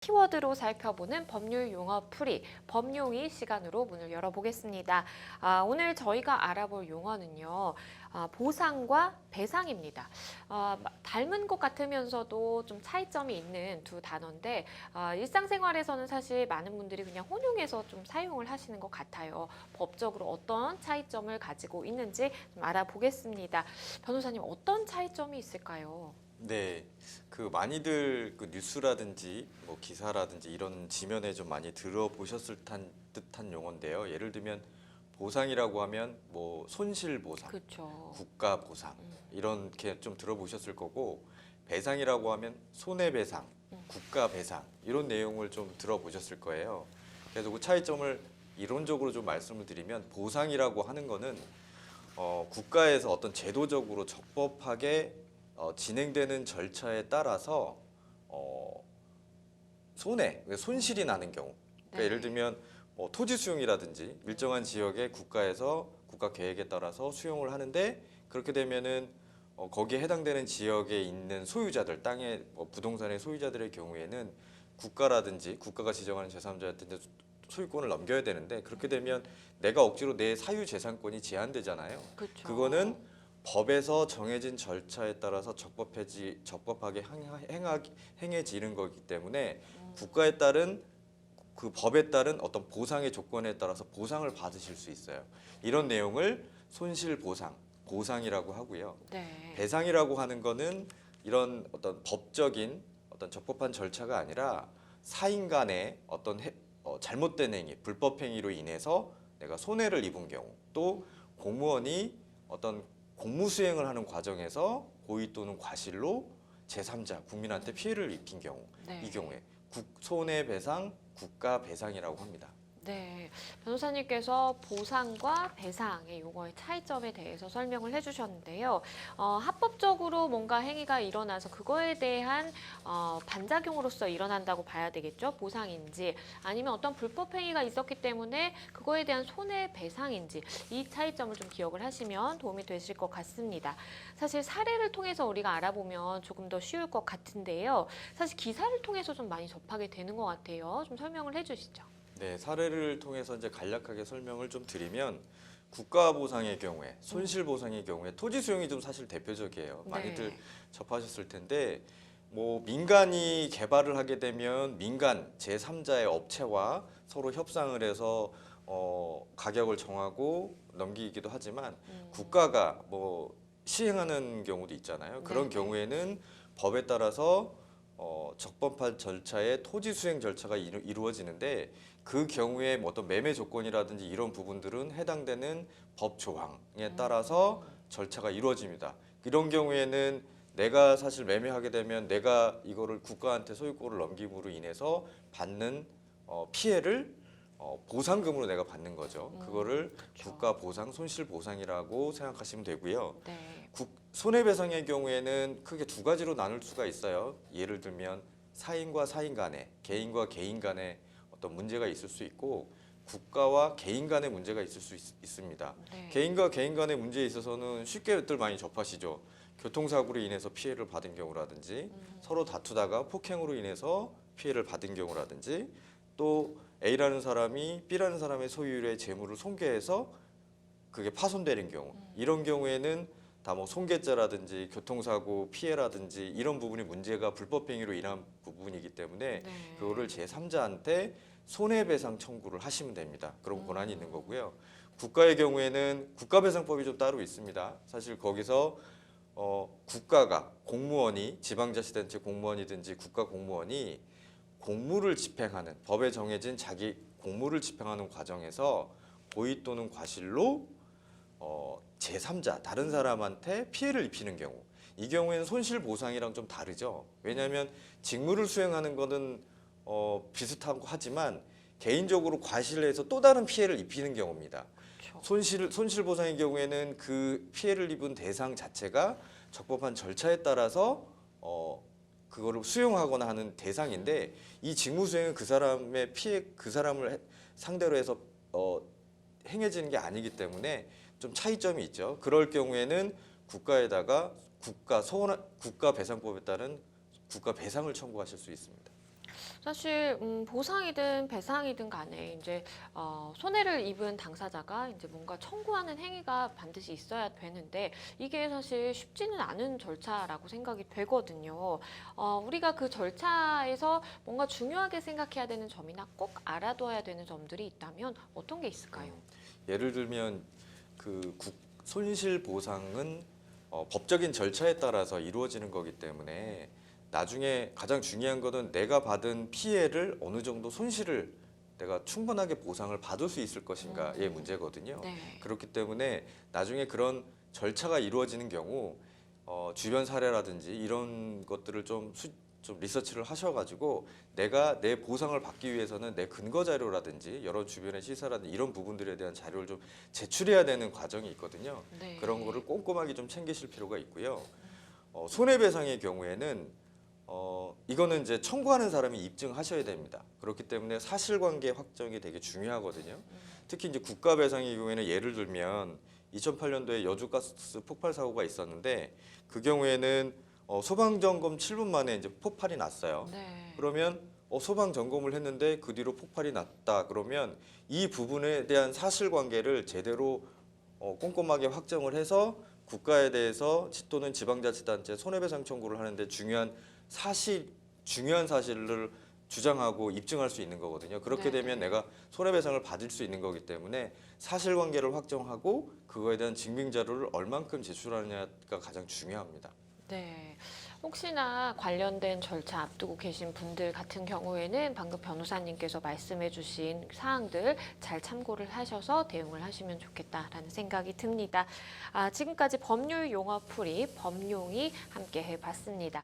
키워드로 살펴보는 법률 용어 풀이, 법용이 시간으로 문을 열어보겠습니다. 오늘 저희가 알아볼 용어는요, 보상과 배상입니다. 닮은 것 같으면서도 좀 차이점이 있는 두 단어인데, 일상생활에서는 사실 많은 분들이 그냥 혼용해서 좀 사용을 하시는 것 같아요. 법적으로 어떤 차이점을 가지고 있는지 좀 알아보겠습니다. 변호사님, 어떤 차이점이 있을까요? 네, 많이들 뉴스라든지 뭐 기사라든지 이런 지면에 좀 많이 들어보셨을 듯한 용어인데요. 예를 들면 보상이라고 하면 뭐 손실 보상, 그렇죠. 국가 보상 이렇게 좀 들어보셨을 거고, 배상이라고 하면 손해배상, 국가 배상 이런 내용을 좀 들어보셨을 거예요. 그래서 그 차이점을 이론적으로 좀 말씀을 드리면, 보상이라고 하는 거는 국가에서 어떤 제도적으로 적법하게 진행되는 절차에 따라서 어, 손실이 나는 경우. 그러니까 예를 네. 들면 토지 수용이라든지 일정한 지역에 국가에서 국가 계획에 따라서 수용을 하는데, 그렇게 되면은 거기에 해당되는 지역에 있는 소유자들, 땅의 부동산의 소유자들의 경우에는 국가라든지 국가가 지정하는 제3자한테 소유권을 넘겨야 되는데, 그렇게 되면 내가 억지로 내 사유 재산권이 제한되잖아요. 그렇죠. 그거는 법에서 정해진 절차에 따라서 적법하게 행해지는 거기 때문에, 국가에 따른 그 법에 따른 어떤 보상의 조건에 따라서 보상을 받으실 수 있어요. 이런 내용을 손실보상, 보상이라고 하고요. 네. 배상이라고 하는 거는 이런 어떤 법적인 어떤 적법한 절차가 아니라 사인 간의 잘못된 행위, 불법 행위로 인해서 내가 손해를 입은 경우, 또 공무원이 어떤 공무 수행을 하는 과정에서 고의 또는 과실로 제3자, 국민한테 피해를 입힌 경우, 네. 이 경우에 손해배상, 국가배상이라고 합니다. 네, 변호사님께서 보상과 배상의 용어의 차이점에 대해서 설명을 해주셨는데요. 합법적으로 뭔가 행위가 일어나서 그거에 대한 반작용으로서 일어난다고 봐야 되겠죠. 보상인지 아니면 어떤 불법 행위가 있었기 때문에 그거에 대한 손해배상인지 이 차이점을 좀 기억을 하시면 도움이 되실 것 같습니다. 사실 사례를 통해서 우리가 알아보면 조금 더 쉬울 것 같은데요. 사실 기사를 통해서 좀 많이 접하게 되는 것 같아요. 좀 설명을 해주시죠. 네, 사례를 통해서 이제 간략하게 설명을 좀 드리면, 국가 보상의 경우에, 손실 보상의 경우에 토지 수용이 좀 사실 대표적이에요. 많이들 네. 접하셨을 텐데, 뭐 민간이 개발을 하게 되면 민간 제3자의 업체와 서로 협상을 해서 가격을 정하고 넘기기도 하지만, 국가가 뭐 시행하는 경우도 있잖아요. 그런 네네. 경우에는 법에 따라서 적법한 절차의 토지 수행 절차가 이루어지는데, 그 경우에 뭐 어떤 매매 조건이라든지 이런 부분들은 해당되는 법 조항에 따라서 절차가 이루어집니다. 이런 경우에는 내가 사실 매매하게 되면 내가 이거를 국가한테 소유권을 넘김으로 인해서 받는 피해를 보상금으로 내가 받는 거죠. 그거를 그렇죠. 국가 보상, 손실 보상이라고 생각하시면 되고요. 네. 손해배상의 경우에는 크게 두 가지로 나눌 수가 있어요. 예를 들면 사인과 사인 간에, 개인과 개인 간에 어떤 문제가 있을 수 있고, 국가와 개인 간의 문제가 있을 수 있습니다. 네. 개인과 개인 간의 문제에 있어서는 쉽게들 많이 접하시죠. 교통사고로 인해서 피해를 받은 경우라든지, 서로 다투다가 폭행으로 인해서 피해를 받은 경우라든지, 또 A라는 사람이 B라는 사람의 소유의 재물을 손괴해서 그게 파손되는 경우, 이런 경우에는 다 뭐 손괴죄라든지 교통사고 피해라든지 이런 부분이 문제가 불법 행위로 인한 부분이기 때문에, 네. 그거를 제3자한테 손해배상 청구를 하시면 됩니다. 그런 권한이 있는 거고요. 국가의 경우에는 국가배상법이 좀 따로 있습니다. 사실 거기서 국가가, 공무원이, 지방자치단체 공무원이든지 국가 공무원이 공무를 집행하는, 법에 정해진 자기 공무를 집행하는 과정에서 고의 또는 과실로 제3자, 다른 사람한테 피해를 입히는 경우, 이 경우에는 손실보상이랑 좀 다르죠. 왜냐하면 직무를 수행하는 거는 비슷하고 하지만, 개인적으로 과실을 해서 또 다른 피해를 입히는 경우입니다. 그렇죠. 손실보상의 경우에는 그 피해를 입은 대상 자체가 적법한 절차에 따라서 그거를 수용하거나 하는 대상인데, 이 직무 수행은 그 사람의 피해, 그 사람을 상대로 해서 행해지는 게 아니기 때문에 좀 차이점이 있죠. 그럴 경우에는 국가에다가 국가배상법에 따른 국가 배상을 청구하실 수 있습니다. 사실 보상이든 배상이든 간에 이제 손해를 입은 당사자가 이제 뭔가 청구하는 행위가 반드시 있어야 되는데 이게 사실 쉽지는 않은 절차라고 생각이 되거든요. 우리가 그 절차에서 뭔가 중요하게 생각해야 되는 점이나 꼭 알아둬야 되는 점들이 있다면 어떤 게 있을까요? 예를 들면 손실 보상은 법적인 절차에 따라서 이루어지는 거기 때문에 나중에 가장 중요한 거는 내가 받은 피해를 어느 정도 손실을 내가 충분하게 보상을 받을 수 있을 것인가의 문제거든요. 네. 그렇기 때문에 나중에 그런 절차가 이루어지는 경우 주변 사례라든지 이런 것들을 좀 리서치를 하셔가지고 내가 내 보상을 받기 위해서는 내 근거 자료라든지 여러 주변의 시사라든지 이런 부분들에 대한 자료를 좀 제출해야 되는 과정이 있거든요. 네. 그런 거를 꼼꼼하게 좀 챙기실 필요가 있고요. 손해배상의 경우에는 이거는 이제 청구하는 사람이 입증하셔야 됩니다. 그렇기 때문에 사실관계 확정이 되게 중요하거든요. 특히 이제 국가배상의 경우에는 예를 들면 2008년도에 여주가스 폭발 사고가 있었는데 그 경우에는 소방점검 7분 만에 이제 폭발이 났어요. 네. 그러면 소방 점검을 했는데 그 뒤로 폭발이 났다. 그러면 이 부분에 대한 사실관계를 제대로 꼼꼼하게 확정을 해서 국가에 대해서 또는 지방자치단체 손해배상 청구를 하는데 중요한 사실을 주장하고 입증할 수 있는 거거든요. 그렇게 네, 되면 네. 내가 손해배상을 받을 수 있는 거기 때문에 사실관계를 확정하고 그거에 대한 증빙 자료를 얼만큼 제출하느냐가 가장 중요합니다. 네. 혹시나 관련된 절차 앞두고 계신 분들 같은 경우에는 방금 변호사님께서 말씀해 주신 사항들 잘 참고를 하셔서 대응을 하시면 좋겠다라는 생각이 듭니다. 지금까지 법률 용어 풀이 법용이 함께 해봤습니다.